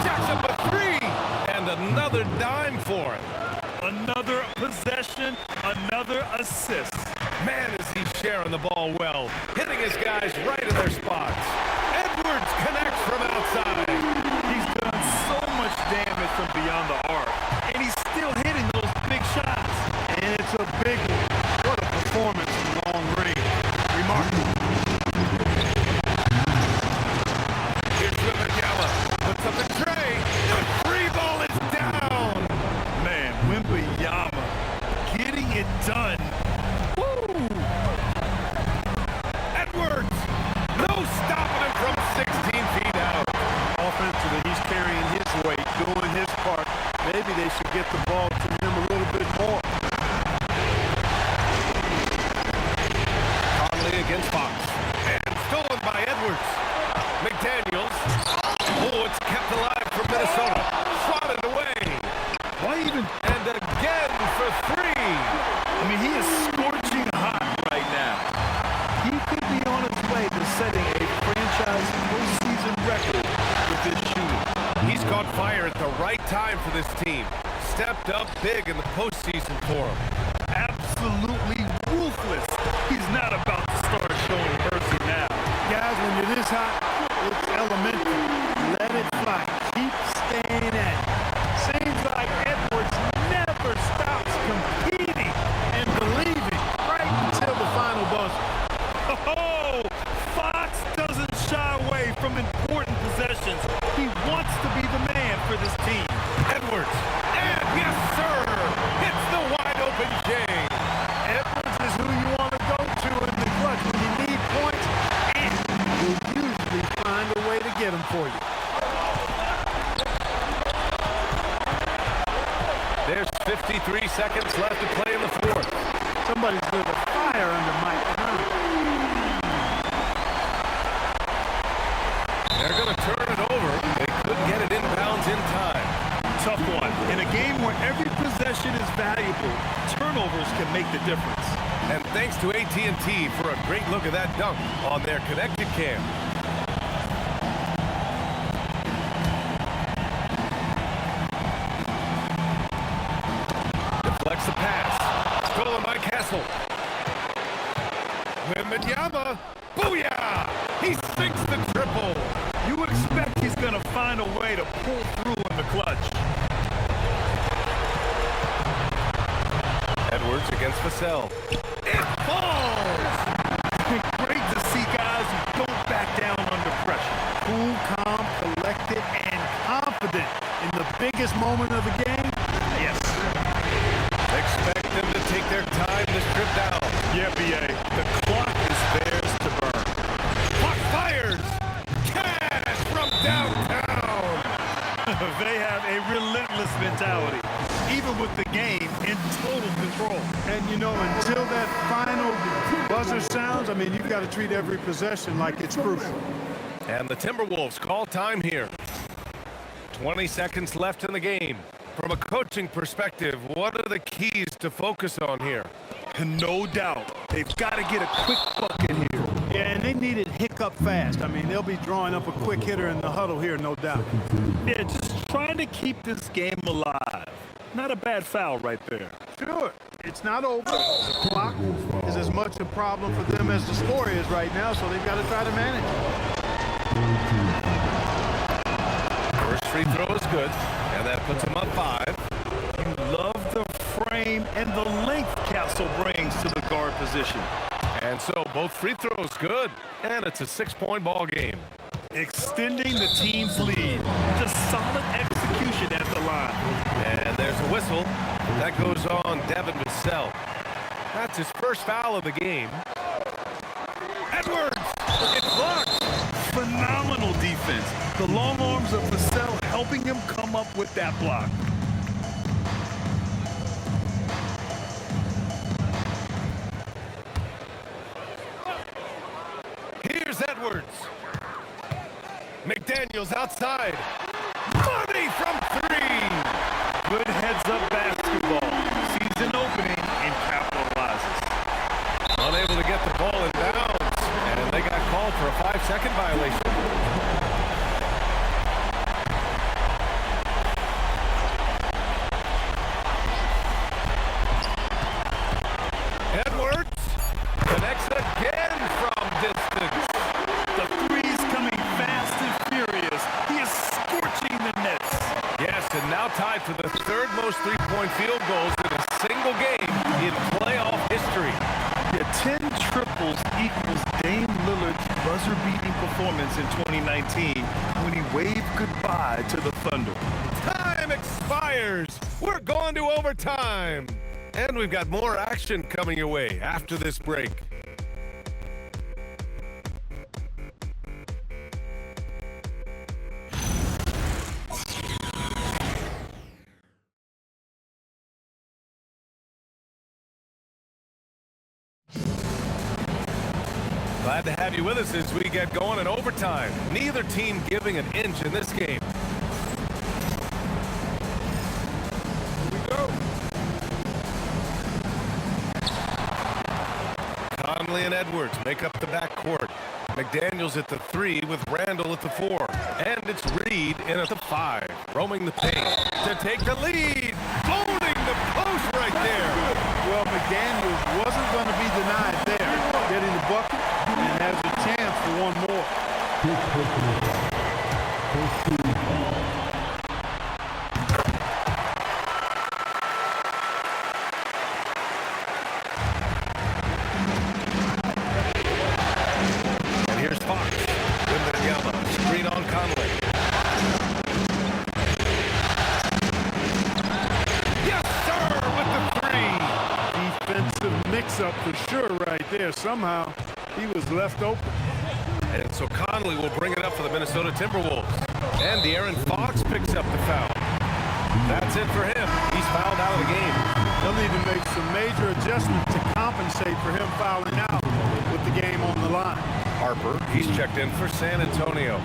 [SPEAKER 2] Jacks up a three. And another dime for it.
[SPEAKER 3] Another possession, another assist.
[SPEAKER 2] Man, is he sharing the ball well. Hitting his guys right in their spots. Edwards connects from outside.
[SPEAKER 3] He's done so much damage from beyond the arc. And he's still hitting those big shots.
[SPEAKER 4] And it's a big one. What a performance from long range. Remarkable.
[SPEAKER 2] Here's Wembanyama. Puts up the tray. The free ball is down.
[SPEAKER 3] Man, Wembanyama getting it done.
[SPEAKER 2] Edwards. No stopping him from 16 feet this team. Stepped up big in the postseason for him.
[SPEAKER 3] Absolutely ruthless. He's not about to start showing mercy now.
[SPEAKER 4] Guys, when you're this hot, it's elementary. Let it fly. Keep staying at it. Seems like Edwards never stops competing and believing right until the final buzzer.
[SPEAKER 3] Oh, Fox doesn't shy away from important possessions. He wants to be the man for this team.
[SPEAKER 2] Edwards, and yes, sir, hits the wide-open J.
[SPEAKER 4] Edwards is who you want to go to in the clutch when you need points, and you'll usually find a way to get them for you.
[SPEAKER 2] There's 53 seconds left to play in the fourth.
[SPEAKER 4] Somebody's lit a fire under Mike Conley.
[SPEAKER 2] They're going to turn it over. They could get it inbounds in time.
[SPEAKER 3] Tough one. In a game where every possession is valuable, turnovers can make the difference.
[SPEAKER 2] And thanks to AT&T for a great look at that dunk on their connected cam. Deflects the pass. Stolen by Castle. Wembanyama. Booyah! He sinks the triple.
[SPEAKER 3] You would expect he's going to find a way to pull through in the clutch.
[SPEAKER 2] Edwards against Vassell. It falls!
[SPEAKER 3] Great to see guys who don't back down under pressure.
[SPEAKER 4] Cool, calm, collected, and confident in the biggest moment of the game.
[SPEAKER 3] Yes.
[SPEAKER 2] Expect them to take their time to strip down.
[SPEAKER 3] Yeah, B.A. The clock is theirs to burn.
[SPEAKER 2] Clock fires! Cash from downtown!
[SPEAKER 3] They have a relentless mentality, even with the game in total control.
[SPEAKER 4] And, you know, until that final buzzer sounds, I mean, you've got to treat every possession like it's crucial.
[SPEAKER 2] And the Timberwolves call time here. 20 seconds left in the game. From a coaching perspective, what are the keys to focus on here?
[SPEAKER 3] No doubt. They've got to get a quick bucket here.
[SPEAKER 4] Yeah, and they need it hiccup fast. I mean, they'll be drawing up a quick hitter in the huddle here, no doubt.
[SPEAKER 3] Yeah, just trying to keep this game alive. Not a bad foul right there.
[SPEAKER 4] Sure, it's not over. The clock is as much a problem for them as the score is right now, so they've got to try to manage it.
[SPEAKER 2] First free throw is good, and that puts them up 5.
[SPEAKER 3] You love the frame and the length Castle brings to the guard position.
[SPEAKER 2] And so both free throws good, and it's a 6-point ball game.
[SPEAKER 3] Extending the team's lead. Just solid execution at the line.
[SPEAKER 2] And there's a whistle. That goes on Devin Vassell. That's his first foul of the game. Edwards! It's blocked!
[SPEAKER 3] Phenomenal defense. The long arms of Vassell helping him come up with that block.
[SPEAKER 2] Here's Edwards. McDaniels outside. Money from 3!
[SPEAKER 3] Good heads-up basketball. Sees an opening and capitalizes.
[SPEAKER 2] Unable to get the ball in bounds, and they got called for a 5-second violation. Edwards connects again from distance.
[SPEAKER 3] The three's coming fast and furious. He is scorching the nets.
[SPEAKER 2] Yes, and now tied for the third most three-point field goals in a single game in playoff history.
[SPEAKER 3] Yeah, 10 triples equals Dame Lillard's buzzer-beating performance in 2019 when he waved goodbye to the Thunder.
[SPEAKER 2] Time expires. We're going to overtime. And we've got more action coming your way after this break. Glad to have you with us as we get going in overtime. Neither team giving an inch in this game. Here we go. Conley and Edwards make up the backcourt. McDaniels at the 3 with Randall at the 4. And it's Reed in at the 5. roaming the paint to take the lead. Owning the post right there.
[SPEAKER 4] Well, McDaniels wasn't going to be denied there. Getting the bucket and has a chance for one more.
[SPEAKER 2] And here's Fox. Wembanyama, screen on Conley. Yes, sir, with the three.
[SPEAKER 4] Defensive mix-up for sure right there. Somehow he was left open.
[SPEAKER 2] And so Conley will bring it up for the Minnesota Timberwolves. And De'Aaron Fox picks up the foul. That's it for him. He's fouled out of the game.
[SPEAKER 4] They'll need to make some major adjustments to compensate for him fouling out with the game on the line.
[SPEAKER 2] Harper, he's checked in for San Antonio.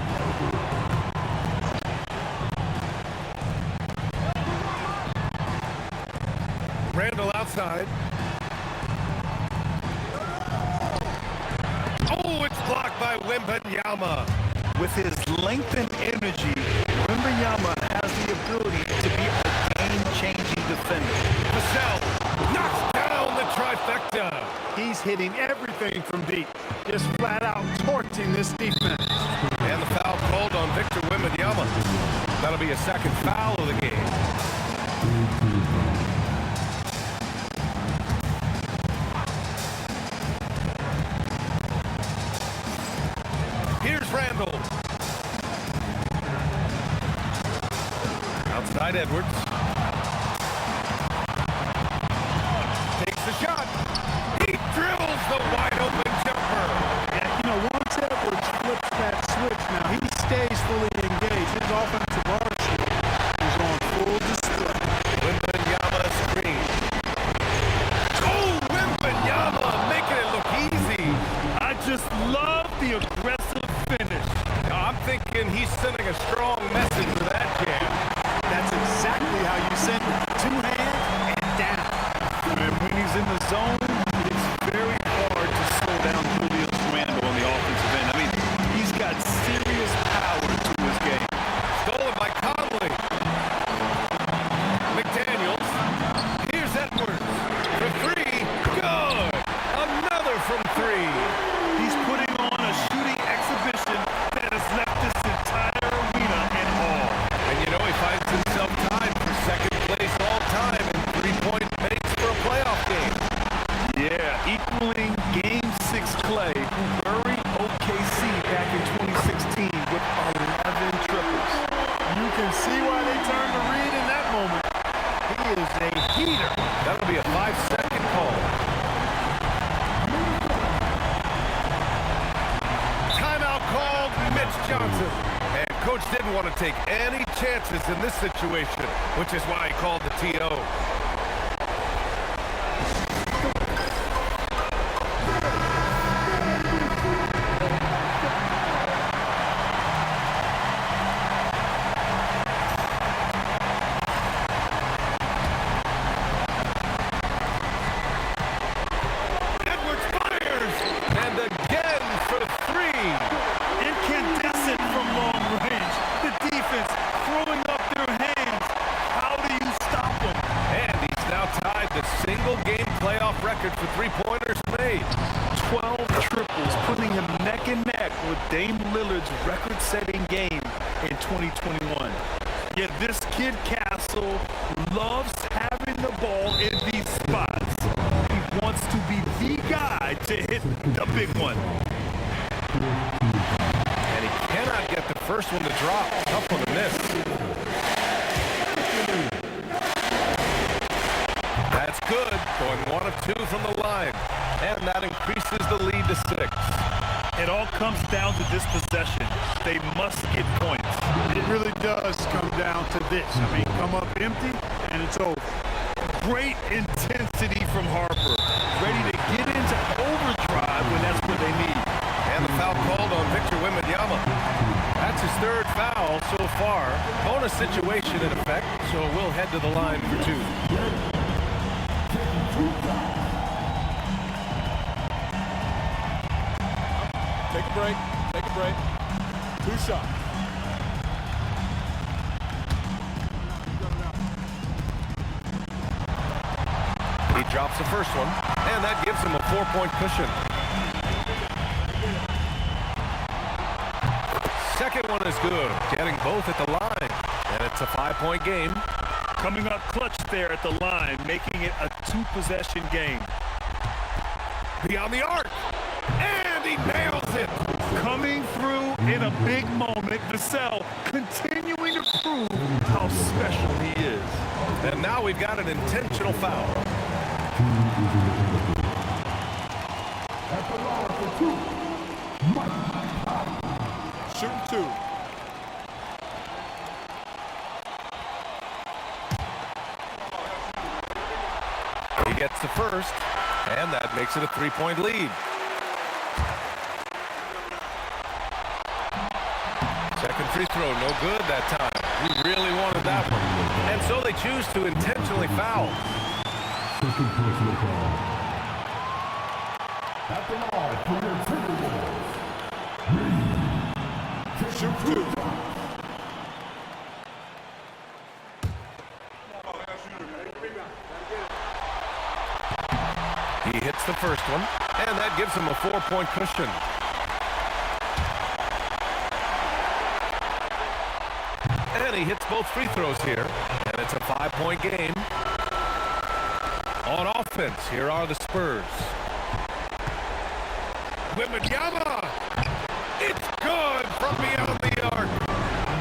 [SPEAKER 2] Randall outside. Oh, it's blocked by Wembanyama.
[SPEAKER 3] With his length and energy, Wembanyama has the ability to be a game-changing defender.
[SPEAKER 2] Vassell knocks down the trifecta.
[SPEAKER 4] He's hitting everything from deep, just flat out torching this defense.
[SPEAKER 2] And the foul called on Victor Wembanyama. That'll be a second foul of the game. Here's Randall. Outside Edwards. Takes the shot. He drills the wide open jumper.
[SPEAKER 4] And, you know, once Edwards flips that switch now, he stays fully engaged. His offensive arsenal is on full display.
[SPEAKER 2] Wembanyama screen. Oh, Wembanyama making it look easy.
[SPEAKER 3] I just love the aggressive finish.
[SPEAKER 2] I'm thinking he's sending a strong message to that jam.
[SPEAKER 4] That's exactly how you send it. Two hands and down.
[SPEAKER 3] And when he's in the zone, it's very hard to slow down Julius Randle on the offensive end. I mean, he's got serious power to his game.
[SPEAKER 2] Stolen by Conley. McDaniels. Here's Edwards. For three. Good. Another from three.
[SPEAKER 3] He's putting on a shooting exhibition that has left this entire arena in awe.
[SPEAKER 2] And you know he finds himself tied for second place all time in three-point makes for a playoff game.
[SPEAKER 3] Yeah, equaling Game 6 Clay, who buried OKC back in 2016 with 11 triples.
[SPEAKER 4] You can see why they turned to Reed in that moment. He is a heater.
[SPEAKER 2] That'll be a 5-second call. Timeout called, Mitch Johnson. And coach didn't want to take any chances in this situation, which is why he called the TO. Edwards fires, and again for three.
[SPEAKER 3] Incandescent from long range. The defense throwing up their hands. How do you stop them?
[SPEAKER 2] And he's now tied the single-game playoff record for three-pointers made.
[SPEAKER 3] 12 triples, putting him neck and neck with Dame Lillard's record-setting game in 2021. Yet this kid Castle loves having the ball in these spots. He wants to be the guy to hit the big one.
[SPEAKER 2] And he cannot get the first one to drop. Tough one to miss. That's good. Going 1 of 2 from the line. And that increases the lead to 6.
[SPEAKER 3] It all comes down to this possession. They must get points.
[SPEAKER 4] It really does come down to this. I mean, come up empty, and it's over.
[SPEAKER 3] Great intensity from Harper. Ready to get into overdrive when that's what they need.
[SPEAKER 2] And the foul called on Victor Wembanyama. That's his third foul so far. Bonus situation in effect, so we'll head to the line for 2.
[SPEAKER 9] Take a break. 2 shots.
[SPEAKER 2] hits the first one, and that gives him a 4-point cushion. Second one is good, getting both at the line, and it's a 5-point game.
[SPEAKER 3] Coming up clutch there at the line, making it a 2-possession game.
[SPEAKER 2] Beyond the arc, and he nails it.
[SPEAKER 3] Coming through in a big moment, Vassell continuing to prove how special he is.
[SPEAKER 2] And now we've got an intentional foul.
[SPEAKER 4] Shooting 2.
[SPEAKER 2] He gets the first, and that makes it a 3-point lead. Second free throw, no good that time. He really wanted that one. And so they choose to intentionally foul.
[SPEAKER 1] Second personal foul. At the line for the Timberwolves.
[SPEAKER 4] Shoot 2.
[SPEAKER 2] He hits the first one, and that gives him a 4-point cushion. And he hits both free throws here, and it's a 5-point game. On offense, here are the Spurs. Wembanyama! It's good from beyond the arc.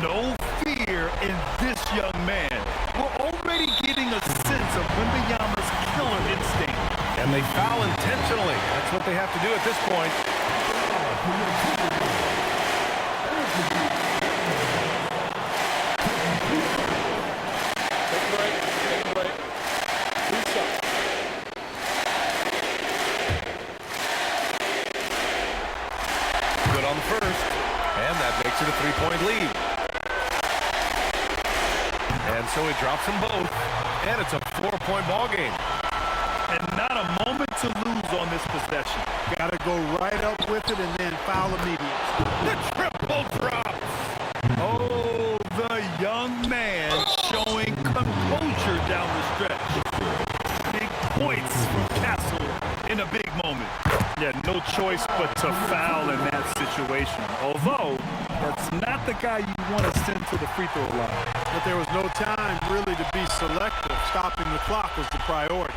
[SPEAKER 3] No fear in this young man. We're already getting a sense of Wembanyama's killer instinct.
[SPEAKER 2] And they foul intentionally. That's what they have to do at this point. Good on the first, and that makes it a 3-point lead. And so he drops them both, and it's a 4-point ball game.
[SPEAKER 3] And not a moment to lose on this possession.
[SPEAKER 4] Got to go right up with it and then foul immediately.
[SPEAKER 2] The triple drops.
[SPEAKER 3] Oh, the young man showing composure down the stretch. Big points from Castle in a big moment. Yeah, no choice but to foul in that situation. Although, that's not the guy you want to send to the free throw line.
[SPEAKER 4] But there was no time really to be selective. Stopping the clock was the priority.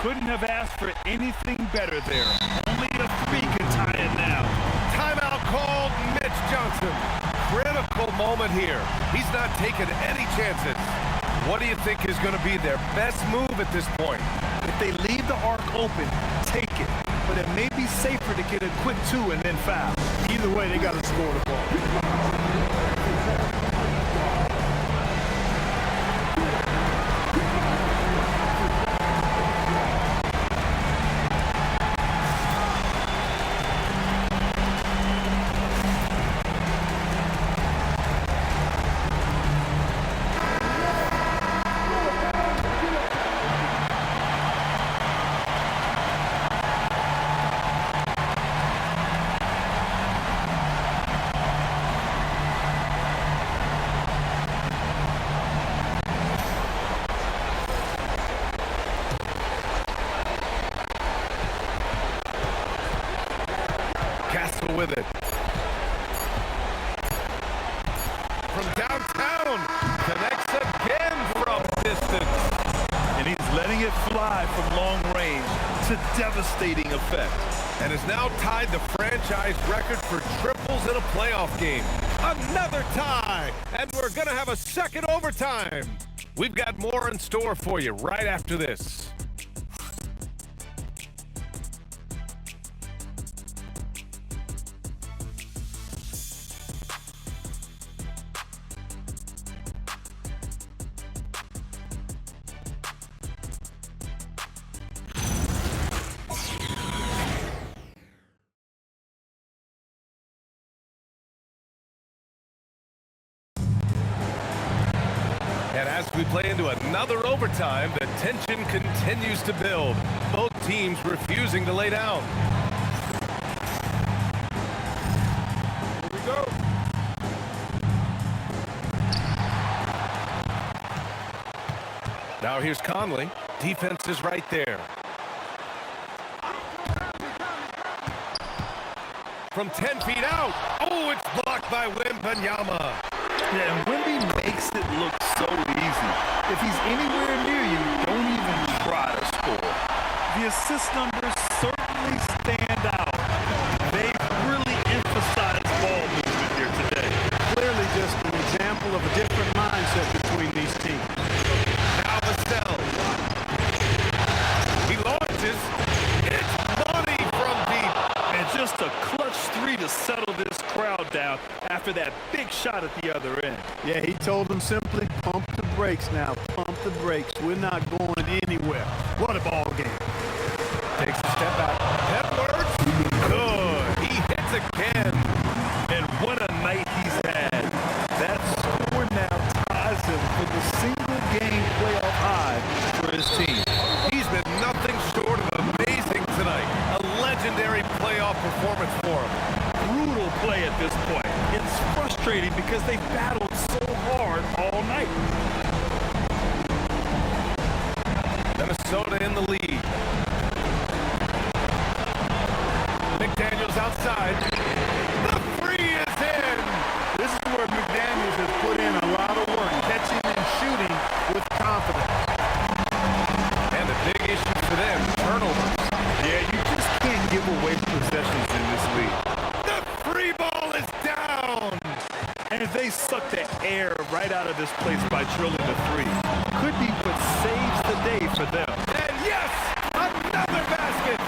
[SPEAKER 3] Couldn't have asked for anything better there. Only a 3 can tie it now.
[SPEAKER 2] Timeout called. Mitch Johnson. Critical moment here. He's not taking any chances. What do you think is going to be their best move at this point?
[SPEAKER 3] If they leave the arc open, take it. But it may be safer to get a quick 2 and then foul.
[SPEAKER 4] Either way, they got to score the ball.
[SPEAKER 2] With it. From downtown, connects again from distance.
[SPEAKER 3] And he's letting it fly from long range to devastating effect.
[SPEAKER 2] And has now tied the franchise record for triples in a playoff game. Another tie, and we're gonna have a second overtime. We've got more in store for you right after this. And as we play into another overtime, the tension continues to build. Both teams refusing to lay down. Here we go. Now here's Conley. Defense is right there. from 10 feet out. Oh, it's blocked by Wembanyama.
[SPEAKER 3] Yeah, and Wemby makes it look so easy. If he's anywhere near you, don't even try to score. The assist numbers certainly stand out. They've really emphasized ball movement here today.
[SPEAKER 4] Clearly just an example of a different mindset between these teams.
[SPEAKER 2] Now Vassell. He launches. It's money from deep.
[SPEAKER 3] And just a clutch three to settle this crowd down after that big shot at the other end.
[SPEAKER 4] Yeah, he told them simply, pump the brakes now, pump the brakes. We're not going anywhere. What a ball game.
[SPEAKER 2] Takes a step out. Edwards. Good. He hits again.
[SPEAKER 3] And what a night he's had. That score now ties him for the single-game playoff high for his team.
[SPEAKER 2] He's been nothing short of amazing tonight. A legendary playoff performance for him.
[SPEAKER 3] Brutal play at this point. It's frustrating because they battled so hard all night.
[SPEAKER 2] Minnesota in the lead. McDaniels outside. The three is in.
[SPEAKER 4] This is where McDaniels has put in a lot of work, catching and shooting with confidence.
[SPEAKER 2] And the big issue for them, turnovers.
[SPEAKER 3] Yeah, you just can't give away possessions in this league.
[SPEAKER 2] The free ball is down.
[SPEAKER 3] And they suck the air right out of this place by drilling the three. Could be what saves the day for them.
[SPEAKER 2] And yes, another basket.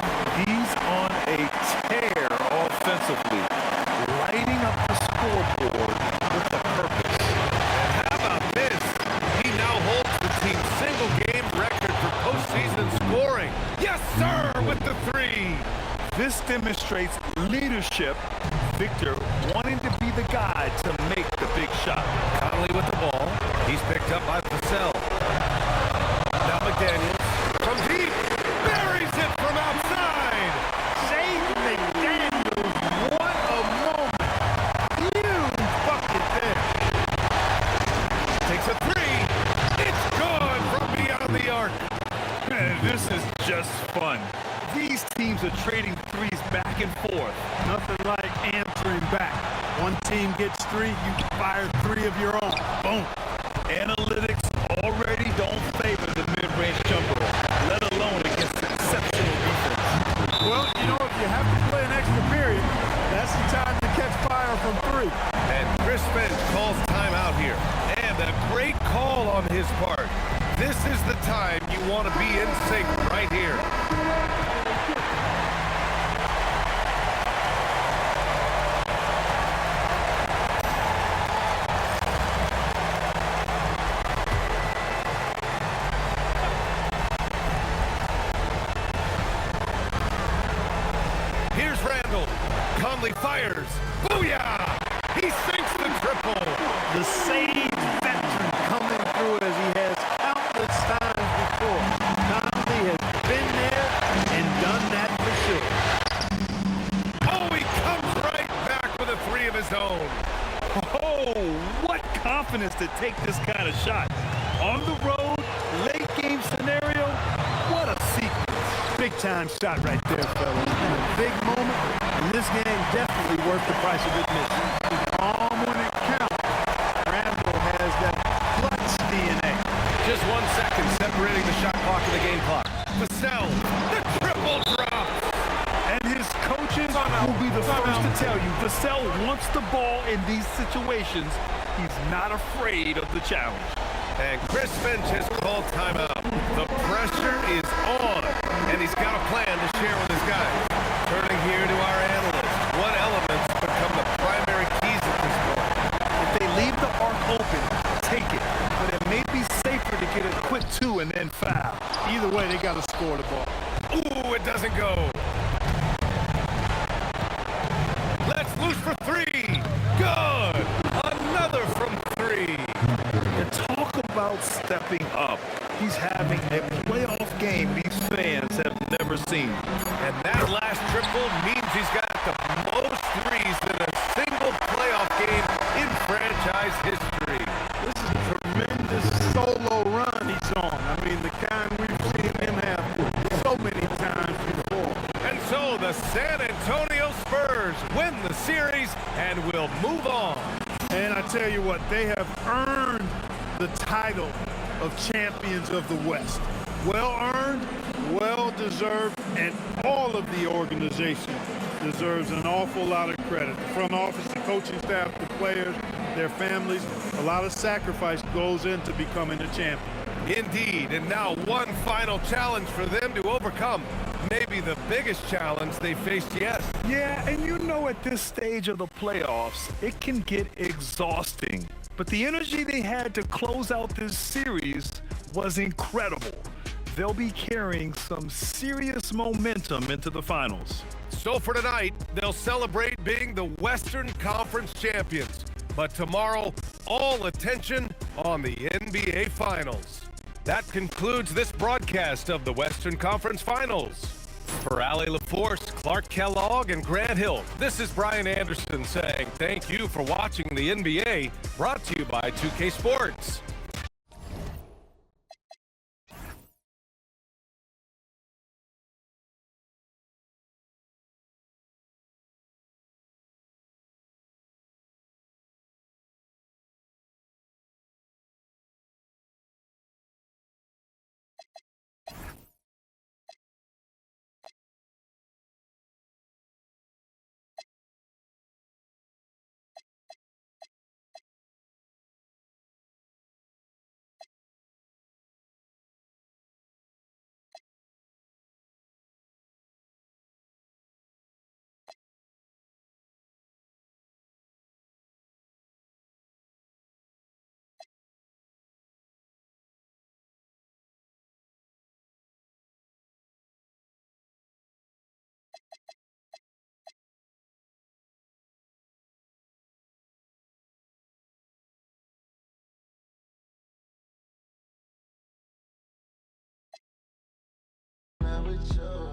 [SPEAKER 3] He's on a tear offensively, lighting up the scoreboard with a purpose.
[SPEAKER 2] And how about this? He now holds the team's single-game record for postseason scoring. Yes, sir, with the three.
[SPEAKER 3] This demonstrates leadership. Victor wanting to be the guy to make the big shot.
[SPEAKER 2] Conley with the ball. He's picked up by Vassell. Now McDaniels from deep. Buries it from outside.
[SPEAKER 4] Shane McDaniels, what a moment. Huge bucket there.
[SPEAKER 2] Takes a three. It's good from beyond the arc.
[SPEAKER 3] Man, this is just fun. These teams are trading threes back and forth.
[SPEAKER 4] Nothing like answering back. One team gets three, you fire three of your own. Boom.
[SPEAKER 3] Analytics already don't favor the mid-range jumper, let alone against exceptional defense.
[SPEAKER 4] Well, you know, if you have to play an extra period, that's the time to catch fire from three.
[SPEAKER 2] And Chris Finch calls timeout here. And a great call on his part. This is the time you want to be in sync right here. Here's Randall. Conley fires. Booyah! He sinks the triple.
[SPEAKER 4] The sage veteran coming through as he has countless times before. Conley has been there and done that for sure.
[SPEAKER 2] Oh, he comes right back with a three of his own.
[SPEAKER 3] Oh, what confidence to take this kind of shot. On the road, late game scenario, what a sequence.
[SPEAKER 4] Big time shot right there, fellas. And a big moment, and this game definitely worth the price of admission. Calm when it counts. Randall has that clutch DNA.
[SPEAKER 2] Just 1 second separating the shot clock and the game clock. Vassell, the triple drop.
[SPEAKER 3] And his coaches will be the first to tell you, Vassell wants the ball in these situations. He's not afraid of the challenge.
[SPEAKER 2] And Chris Finch has called timeout. The pressure is on, and he's got a plan to share with his guys. Turning here to our analysts, what elements become the primary keys at this point?
[SPEAKER 3] If they leave the arc open, take it. But it may be safer to get a quick two and then foul.
[SPEAKER 4] Either way, they got to score the ball.
[SPEAKER 2] Ooh, it doesn't go. Let's loose for three. Good. Another from three.
[SPEAKER 3] And talk about stepping up. He's having a playoff game these fans have never seen.
[SPEAKER 2] And that last triple means he's got the most threes in a single playoff game in franchise history.
[SPEAKER 4] This is a tremendous solo run he's on. I mean, the kind we've seen him have so many times before.
[SPEAKER 2] And so the San Antonio Spurs Tigers win the series and will move on.
[SPEAKER 4] And I tell you what, they have earned the title of champions of the West. Well earned, well deserved, and all of the organization deserves an awful lot of credit. The front office, the coaching staff, the players, their families, a lot of sacrifice goes into becoming a champion.
[SPEAKER 2] Indeed, and now one final challenge for them to overcome. Maybe the biggest challenge they faced yet.
[SPEAKER 3] Yeah, and you know at this stage of the playoffs, it can get exhausting. But the energy they had to close out this series was incredible. They'll be carrying some serious momentum into the finals.
[SPEAKER 2] So for tonight, they'll celebrate being the Western Conference champions. But tomorrow, all attention on the NBA Finals. That concludes this broadcast of the Western Conference Finals. For Allie LaForce, Clark Kellogg, and Grant Hill, this is Brian Anderson saying thank you for watching the NBA, brought to you by 2K Sports.
[SPEAKER 9] With you.